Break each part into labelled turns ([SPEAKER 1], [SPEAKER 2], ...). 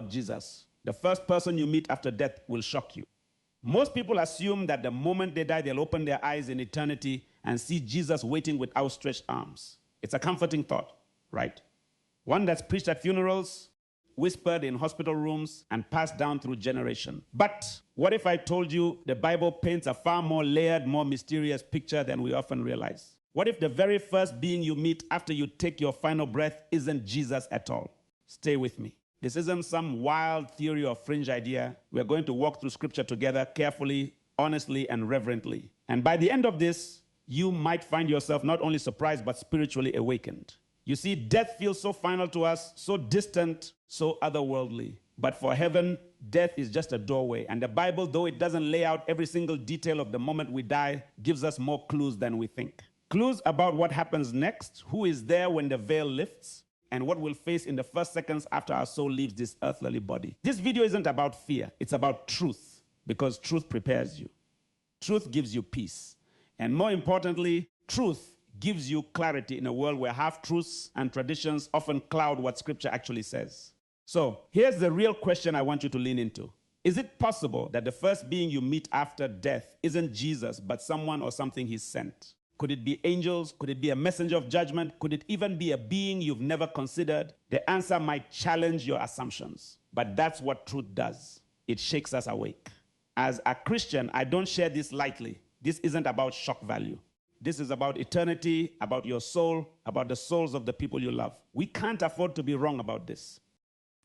[SPEAKER 1] not Jesus. The first person you meet after death will shock you. Most people assume that the moment they die, they'll open their eyes in eternity and see Jesus waiting with outstretched arms. It's a comforting thought, right? One that's preached at funerals, whispered in hospital rooms, and passed down through generations. But what if I told you the Bible paints a far more layered, more mysterious picture than we often realize? What if the very first being you meet after you take your final breath isn't Jesus at all? Stay with me. This isn't some wild theory or fringe idea. We're going to walk through Scripture together carefully, honestly, and reverently. And by the end of this, you might find yourself not only surprised, but spiritually awakened. You see, death feels so final to us, so distant, so otherworldly. But for heaven, death is just a doorway. And the Bible, though it doesn't lay out every single detail of the moment we die, gives us more clues than we think. Clues about what happens next, who is there when the veil lifts, and what we'll face in the first seconds after our soul leaves this earthly body. This video isn't about fear. It's about truth, because truth prepares you. Truth gives you peace. And more importantly, truth gives you clarity in a world where half-truths and traditions often cloud what Scripture actually says. So here's the real question I want you to lean into. Is it possible that the first being you meet after death isn't Jesus, but someone or something He sent? Could it be angels? Could it be a messenger of judgment? Could it even be a being you've never considered? The answer might challenge your assumptions, but that's what truth does. It shakes us awake. As a Christian, I don't share this lightly. This isn't about shock value. This is about eternity, about your soul, about the souls of the people you love. We can't afford to be wrong about this.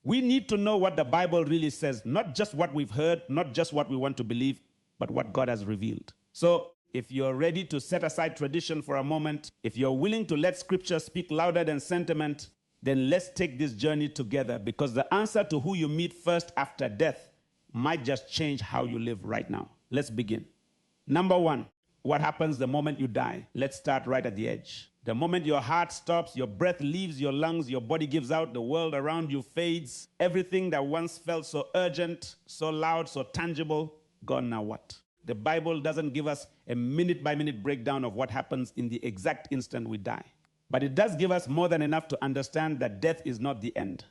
[SPEAKER 1] We need to know what the Bible really says, not just what we've heard, not just what we want to believe, but what God has revealed. So, if you're ready to set aside tradition for a moment, if you're willing to let Scripture speak louder than sentiment, then let's take this journey together, because the answer to who you meet first after death might just change how you live right now. Let's begin. Number one, what happens the moment you die? Let's start right at the edge. The moment your heart stops, your breath leaves your lungs, your body gives out, the world around you fades, everything that once felt so urgent, so loud, so tangible, gone. Now what? The Bible doesn't give us a minute-by-minute breakdown of what happens in the exact instant we die. But it does give us more than enough to understand that death is not the end.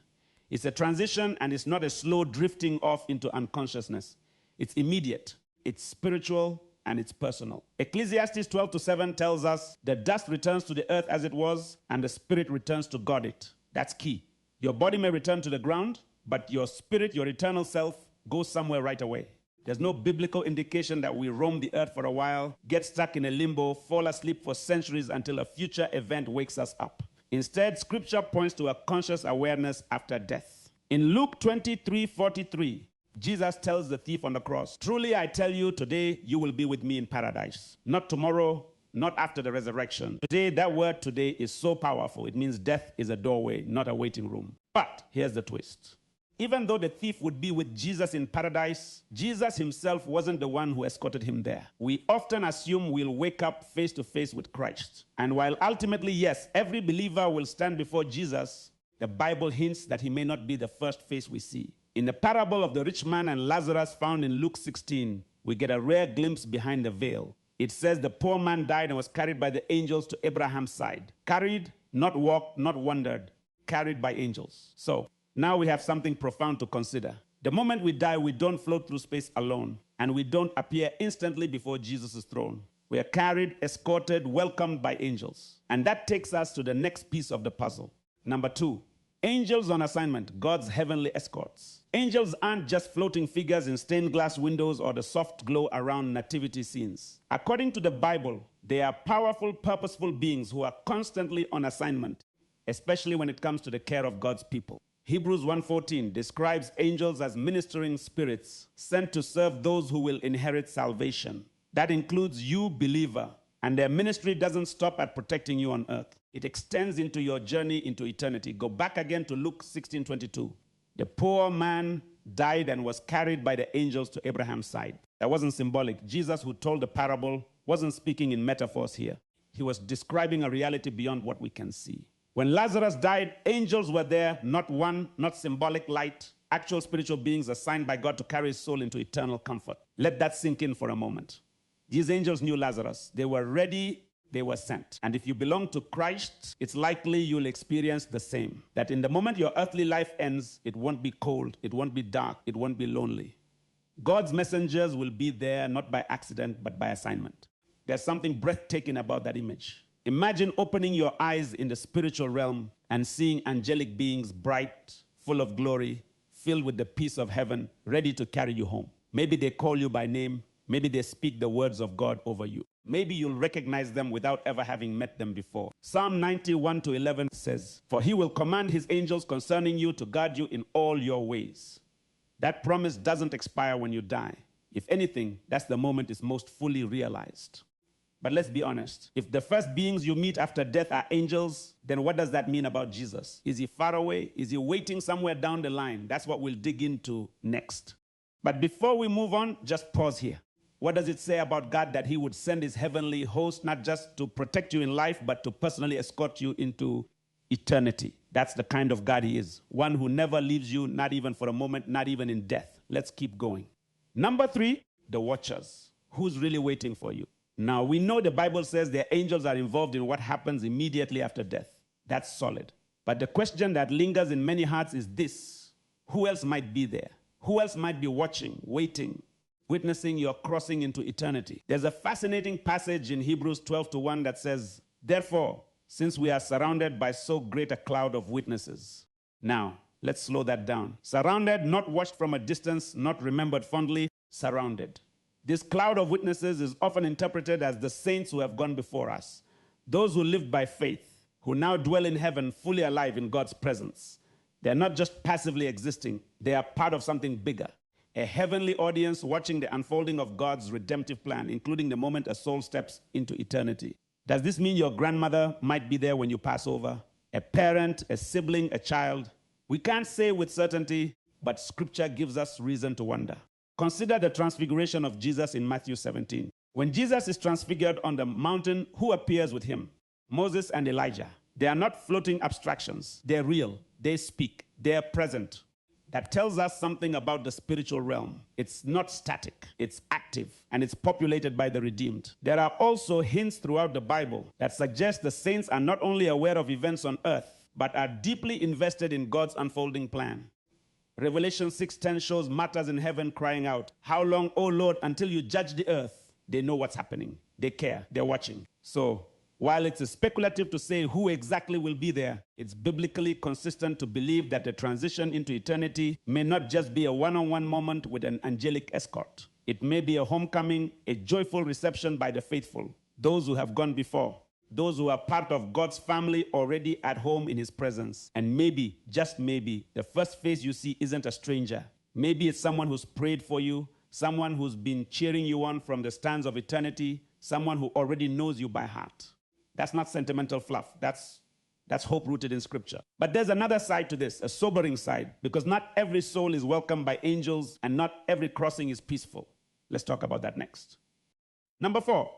[SPEAKER 1] It's a transition, and it's not a slow drifting off into unconsciousness. It's immediate, it's spiritual, and it's personal. Ecclesiastes 12:7 tells us, the dust returns to the earth as it was, and the spirit returns to God it. That's key. Your body may return to the ground, but your spirit, your eternal self, goes somewhere right away. There's no biblical indication that we roam the earth for a while, get stuck in a limbo, fall asleep for centuries until a future event wakes us up. Instead, Scripture points to a conscious awareness after death. In Luke 23:43, Jesus tells the thief on the cross, truly I tell you, today you will be with me in paradise. Not tomorrow, not after the resurrection. Today, that word today is so powerful. It means death is a doorway, not a waiting room. But here's the twist. Even though the thief would be with Jesus in paradise, Jesus himself wasn't the one who escorted him there. We often assume we'll wake up face to face with Christ. And while ultimately, yes, every believer will stand before Jesus, the Bible hints that he may not be the first face we see. In the parable of the rich man and Lazarus found in Luke 16, we get a rare glimpse behind the veil. It says the poor man died and was carried by the angels to Abraham's side. Carried, not walked, not wandered, carried by angels. So, now we have something profound to consider. The moment we die, we don't float through space alone, and we don't appear instantly before Jesus' throne. We are carried, escorted, welcomed by angels. And that takes us to the next piece of the puzzle. Number two, angels on assignment, God's heavenly escorts. Angels aren't just floating figures in stained glass windows or the soft glow around nativity scenes. According to the Bible, they are powerful, purposeful beings who are constantly on assignment, especially when it comes to the care of God's people. Hebrews 1:14 describes angels as ministering spirits sent to serve those who will inherit salvation. That includes you, believer, and their ministry doesn't stop at protecting you on earth. It extends into your journey into eternity. Go back again to Luke 16:22. The poor man died and was carried by the angels to Abraham's side. That wasn't symbolic. Jesus, who told the parable, wasn't speaking in metaphors here. He was describing a reality beyond what we can see. When Lazarus died, angels were there, not one, not symbolic light, actual spiritual beings assigned by God to carry his soul into eternal comfort. Let that sink in for a moment. These angels knew Lazarus. They were ready. they were sent. And if you belong to Christ, it's likely you'll experience the same. That in the moment your earthly life ends, it won't be cold, it won't be dark, it won't be lonely. God's messengers will be there not by accident, but by assignment. There's something breathtaking about that image. Imagine opening your eyes in the spiritual realm and seeing angelic beings bright, full of glory, filled with the peace of heaven, ready to carry you home. Maybe they call you by name. Maybe they speak the words of God over you. Maybe you'll recognize them without ever having met them before. Psalm 91-11 says, "For he will command his angels concerning you to guard you in all your ways." That promise doesn't expire when you die. If anything, that's the moment it's most fully realized. But let's be honest. If the first beings you meet after death are angels, then what does that mean about Jesus? Is he far away? Is he waiting somewhere down the line? That's what we'll dig into next. But before we move on, just pause here. What does it say about God that he would send his heavenly host not just to protect you in life, but to personally escort you into eternity? That's the kind of God he is. One who never leaves you, not even for a moment, not even in death. Let's keep going. Number 3, the watchers. Who's really waiting for you? Now, we know the Bible says the angels are involved in what happens immediately after death. That's solid. But the question that lingers in many hearts is this: who else might be there? Who else might be watching, waiting, witnessing your crossing into eternity? There's a fascinating passage in Hebrews 12-1 that says, "Therefore, since we are surrounded by so great a cloud of witnesses." Now, let's slow that down. Surrounded, not watched from a distance, not remembered fondly, surrounded. This cloud of witnesses is often interpreted as the saints who have gone before us, those who lived by faith, who now dwell in heaven fully alive in God's presence. They're not just passively existing, they are part of something bigger, a heavenly audience watching the unfolding of God's redemptive plan, including the moment a soul steps into eternity. Does this mean your grandmother might be there when you pass over? A parent, a sibling, a child? We can't say with certainty, but Scripture gives us reason to wonder. Consider the transfiguration of Jesus in Matthew 17. When Jesus is transfigured on the mountain, who appears with him? Moses and Elijah. They are not floating abstractions. They're real. They speak. They're present. That tells us something about the spiritual realm. It's not static. It's active, and it's populated by the redeemed. There are also hints throughout the Bible that suggest the saints are not only aware of events on earth, but are deeply invested in God's unfolding plan. Revelation 6:10 shows martyrs in heaven crying out, "How long, O Lord, until you judge the earth?" They know what's happening. They care. They're watching. So, while it's speculative to say who exactly will be there, it's biblically consistent to believe that the transition into eternity may not just be a one-on-one moment with an angelic escort. It may be a homecoming, a joyful reception by the faithful, those who have gone before, those who are part of God's family already at home in his presence. And maybe, just maybe, the first face you see isn't a stranger. Maybe it's someone who's prayed for you, someone who's been cheering you on from the stands of eternity, someone who already knows you by heart. That's not sentimental fluff. That's hope rooted in Scripture. But there's another side to this, a sobering side, because not every soul is welcomed by angels and not every crossing is peaceful. Let's talk about that next. Number 4,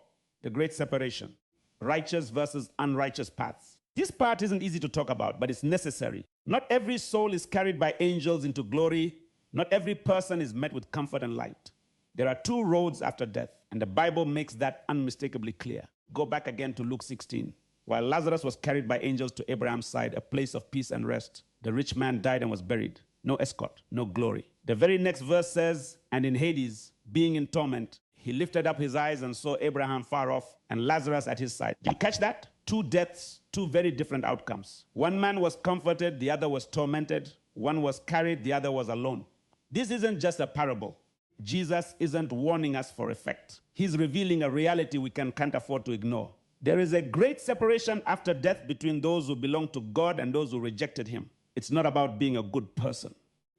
[SPEAKER 1] the great separation. Righteous versus unrighteous paths. This part isn't easy to talk about, but it's necessary. Not every soul is carried by angels into glory. Not every person is met with comfort and light. There are 2 roads after death, and the Bible makes that unmistakably clear. Go back again to Luke 16. While Lazarus was carried by angels to Abraham's side, a place of peace and rest, the rich man died and was buried. No escort, no glory. The very next verse says, "And in Hades, being in torment, he lifted up his eyes and saw Abraham far off and Lazarus at his side." Did you catch that? 2 deaths, 2 very different outcomes. One man was comforted, the other was tormented. One was carried, the other was alone. This isn't just a parable. Jesus isn't warning us for effect. He's revealing a reality we can't afford to ignore. There is a great separation after death between those who belong to God and those who rejected him. It's not about being a good person.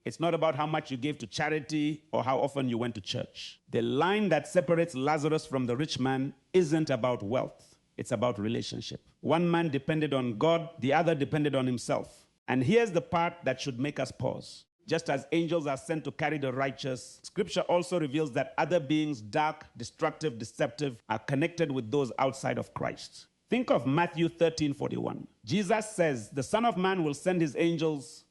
[SPEAKER 1] It's not about how much you gave to charity or how often you went to church. The line that separates Lazarus from the rich man isn't about wealth. It's about relationship. One man depended on God, the other depended on himself. And here's the part that should make us pause. Just as angels are sent to carry the righteous, Scripture also reveals that other beings, dark, destructive, deceptive, are connected with those outside of Christ. Think of Matthew 13:41. Jesus says, "The Son of Man will send his angels,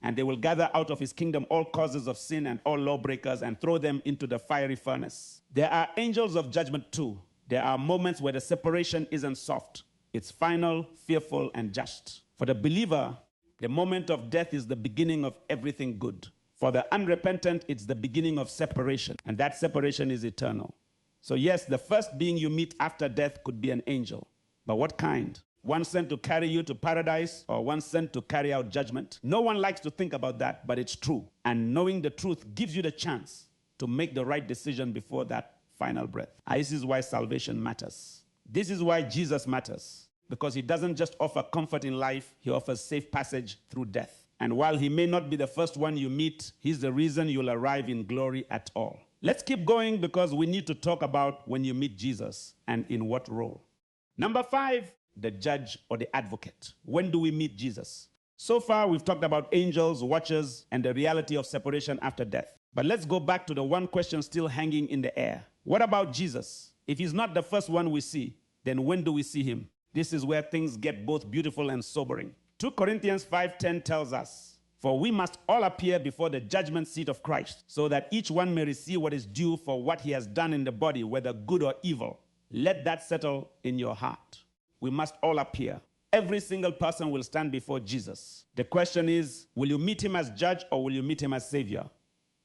[SPEAKER 1] and they will gather out of his kingdom all causes of sin and all lawbreakers and throw them into the fiery furnace." There are angels of judgment too, There are moments where the separation isn't soft. It's final, fearful, and just. For the believer, the moment of death is the beginning of everything good. For the unrepentant, it's the beginning of separation, and that separation is eternal. So yes, the first being you meet after death could be an angel. But what kind? One sent to carry you to paradise, or one sent to carry out judgment? No one likes to think about that, but it's true. And knowing the truth gives you the chance to make the right decision before that final breath. This is why salvation matters. This is why Jesus matters. Because he doesn't just offer comfort in life, he offers safe passage through death. And while he may not be the first one you meet, he's the reason you'll arrive in glory at all. Let's keep going because we need to talk about when you meet Jesus and in what role. Number 5, the judge or the advocate. When do we meet Jesus? So far, we've talked about angels, watchers, and the reality of separation after death. But let's go back to the one question still hanging in the air. What about Jesus? If he's not the first one we see, then when do we see him? This is where things get both beautiful and sobering. 2 Corinthians 5:10 tells us, "For we must all appear before the judgment seat of Christ, so that each one may receive what is due for what he has done in the body, whether good or evil. Let that settle in your heart." We must all appear. Every single person will stand before Jesus. The question is, will you meet him as judge or will you meet him as savior?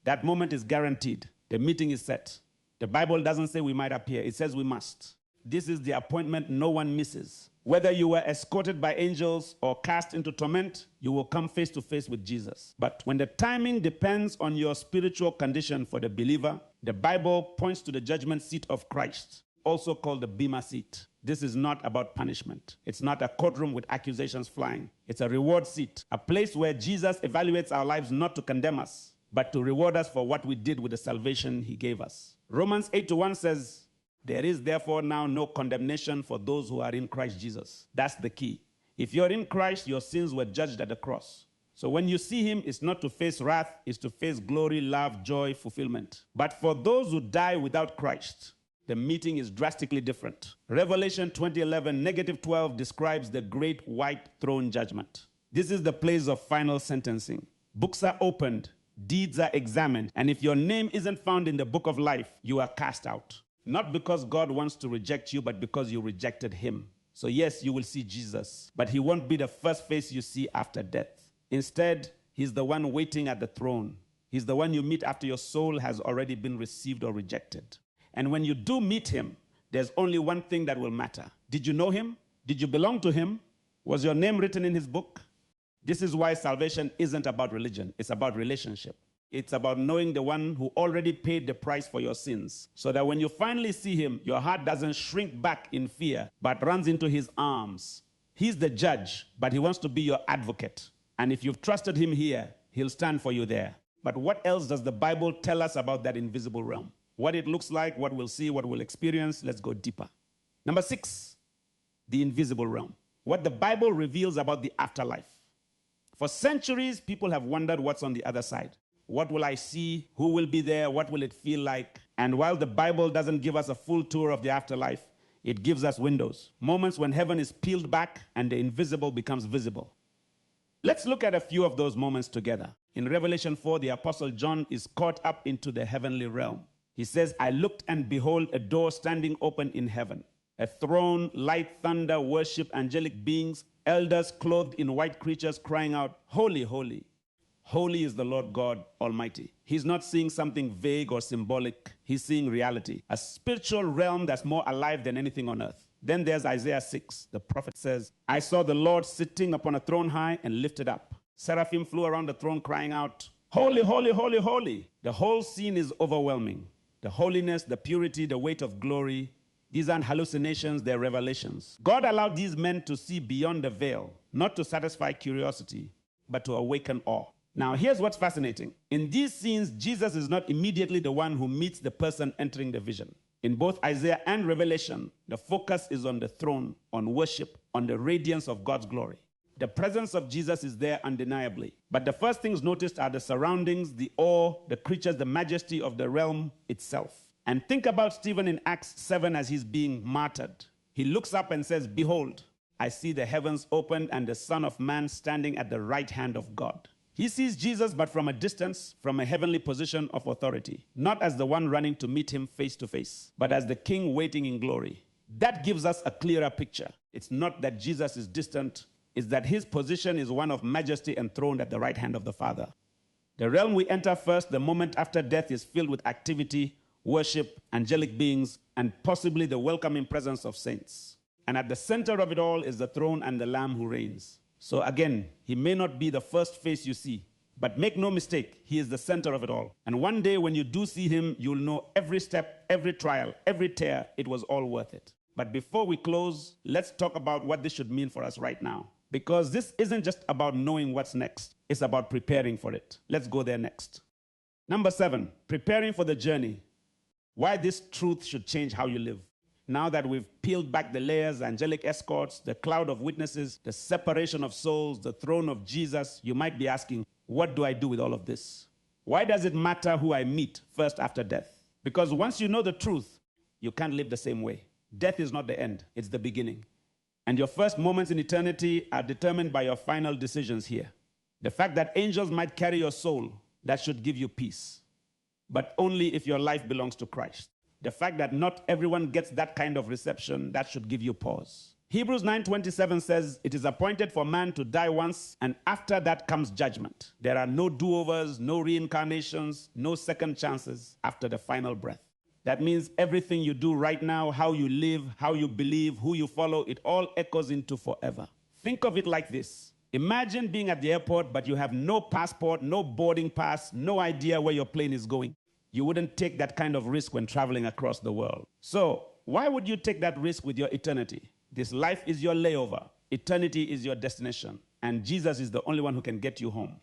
[SPEAKER 1] That moment is guaranteed. The meeting is set. The Bible doesn't say we might appear. It says we must. This is the appointment no one misses. Whether you were escorted by angels or cast into torment, you will come face to face with Jesus. But when the timing depends on your spiritual condition for the believer, the Bible points to the judgment seat of Christ, also called the Bema seat. This is not about punishment. It's not a courtroom with accusations flying. It's a reward seat, a place where Jesus evaluates our lives not to condemn us, but to reward us for what we did with the salvation he gave us. Romans 8:1 says, "There is therefore now no condemnation for those who are in Christ Jesus." That's the key. If you're in Christ, your sins were judged at the cross. So when you see him, it's not to face wrath, it's to face glory, love, joy, fulfillment. But for those who die without Christ, the meeting is drastically different. Revelation 20:11, -12 describes the great white throne judgment. This is the place of final sentencing. Books are opened, deeds are examined, and if your name isn't found in the book of life, you are cast out. Not because God wants to reject you, but because you rejected him. So yes, you will see Jesus, but he won't be the first face you see after death. Instead, he's the one waiting at the throne. He's the one you meet after your soul has already been received or rejected. And when you do meet him, there's only one thing that will matter. Did you know him? Did you belong to him? Was your name written in his book? This is why salvation isn't about religion. It's about relationship. It's about knowing the one who already paid the price for your sins, so that when you finally see him, your heart doesn't shrink back in fear, but runs into his arms. He's the judge, but he wants to be your advocate. And if you've trusted him here, he'll stand for you there. But what else does the Bible tell us about that invisible realm? What it looks like, what we'll see, what we'll experience. Let's go deeper. Number 6, the invisible realm. What the Bible reveals about the afterlife. For centuries, people have wondered what's on the other side. What will I see? Who will be there? What will it feel like? And while the Bible doesn't give us a full tour of the afterlife, it gives us windows, moments when heaven is peeled back and the invisible becomes visible. Let's look at a few of those moments together. In Revelation 4, the Apostle John is caught up into the heavenly realm. He says, "I looked and behold a door standing open in heaven. A throne, light, thunder, worship, angelic beings, elders clothed in white creatures crying out, 'Holy, holy. Holy is the Lord God Almighty.'" He's not seeing something vague or symbolic. He's seeing reality, a spiritual realm that's more alive than anything on earth. Then there's Isaiah 6. The prophet says, "I saw the Lord sitting upon a throne high and lifted up. Seraphim flew around the throne crying out, 'Holy, holy, holy, holy.'" The whole scene is overwhelming. The holiness, the purity, the weight of glory. These aren't hallucinations, they're revelations. God allowed these men to see beyond the veil, not to satisfy curiosity, but to awaken awe. Now, here's what's fascinating. In these scenes, Jesus is not immediately the one who meets the person entering the vision. In both Isaiah and Revelation, the focus is on the throne, on worship, on the radiance of God's glory. The presence of Jesus is there undeniably. But the first things noticed are the surroundings, the awe, the creatures, the majesty of the realm itself. And think about Stephen in Acts 7 as he's being martyred. He looks up and says, "Behold, I see the heavens opened and the Son of Man standing at the right hand of God." He sees Jesus, but from a distance, from a heavenly position of authority, not as the one running to meet him face to face, but as the king waiting in glory. That gives us a clearer picture. It's not that Jesus is distant, it's that his position is one of majesty enthroned at the right hand of the Father. The realm we enter first, the moment after death, is filled with activity, worship, angelic beings, and possibly the welcoming presence of saints. And at the center of it all is the throne and the Lamb who reigns. So again, he may not be the first face you see, but make no mistake, he is the center of it all. And one day when you do see him, you'll know every step, every trial, every tear, it was all worth it. But before we close, let's talk about what this should mean for us right now. Because this isn't just about knowing what's next, it's about preparing for it. Let's go there next. Number 7, preparing for the journey. Why this truth should change how you live. Now that we've peeled back the layers, angelic escorts, the cloud of witnesses, the separation of souls, the throne of Jesus, you might be asking, what do I do with all of this? Why does it matter who I meet first after death? Because once you know the truth, you can't live the same way. Death is not the end, it's the beginning. And your first moments in eternity are determined by your final decisions here. The fact that angels might carry your soul, that should give you peace. But only if your life belongs to Christ. The fact that not everyone gets that kind of reception, that should give you pause. Hebrews 9:27 says, it is appointed for man to die once, and after that comes judgment. There are no do-overs, no reincarnations, no second chances after the final breath. That means everything you do right now, how you live, how you believe, who you follow, it all echoes into forever. Think of it like this. Imagine being at the airport, but you have no passport, no boarding pass, no idea where your plane is going. You wouldn't take that kind of risk when traveling across the world. So, why would you take that risk with your eternity? This life is your layover. Eternity is your destination. And Jesus is the only one who can get you home.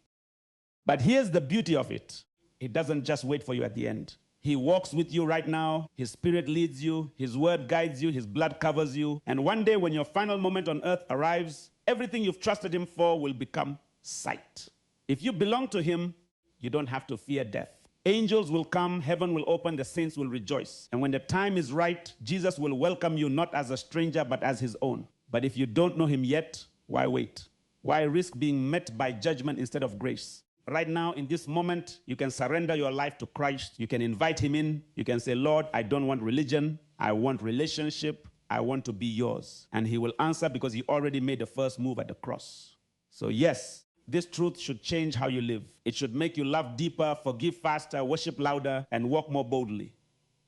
[SPEAKER 1] But here's the beauty of it. He doesn't just wait for you at the end. He walks with you right now. His spirit leads you. His word guides you. His blood covers you. And one day when your final moment on earth arrives, everything you've trusted him for will become sight. If you belong to him, you don't have to fear death. Angels will come, heaven will open, the saints will rejoice. And when the time is right, Jesus will welcome you not as a stranger, but as his own. But if you don't know him yet, why wait? Why risk being met by judgment instead of grace? Right now, in this moment, you can surrender your life to Christ. You can invite him in. You can say, Lord, I don't want religion. I want relationship. I want to be yours. And he will answer because he already made the first move at the cross. So yes, this truth should change how you live. It should make you love deeper, forgive faster, worship louder, and walk more boldly.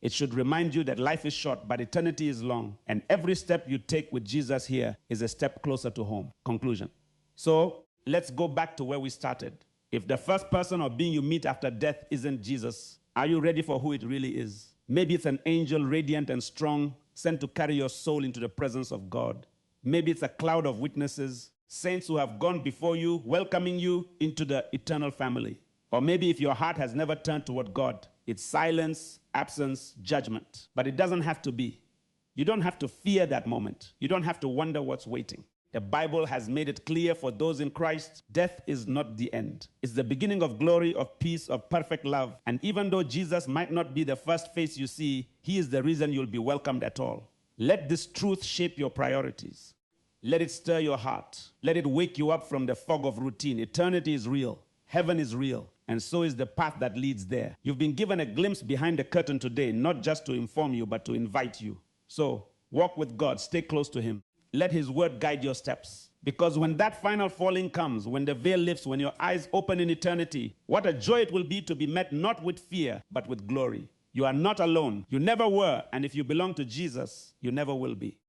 [SPEAKER 1] It should remind you that life is short, but eternity is long. And every step you take with Jesus here is a step closer to home. Conclusion. So let's go back to where we started. If the first person or being you meet after death isn't Jesus, are you ready for who it really is? Maybe it's an angel radiant and strong, sent to carry your soul into the presence of God. Maybe it's a cloud of witnesses, saints who have gone before you, welcoming you into the eternal family. Or maybe if your heart has never turned toward God, it's silence, absence, judgment. But it doesn't have to be. You don't have to fear that moment. You don't have to wonder what's waiting. The Bible has made it clear for those in Christ, death is not the end. It's the beginning of glory, of peace, of perfect love. And even though Jesus might not be the first face you see, he is the reason you'll be welcomed at all. Let this truth shape your priorities. Let it stir your heart. Let it wake you up from the fog of routine. Eternity is real. Heaven is real. And so is the path that leads there. You've been given a glimpse behind the curtain today, not just to inform you, but to invite you. So walk with God. Stay close to him. Let his word guide your steps. Because when that final falling comes, when the veil lifts, when your eyes open in eternity, what a joy it will be to be met not with fear, but with glory. You are not alone. You never were. And if you belong to Jesus, you never will be.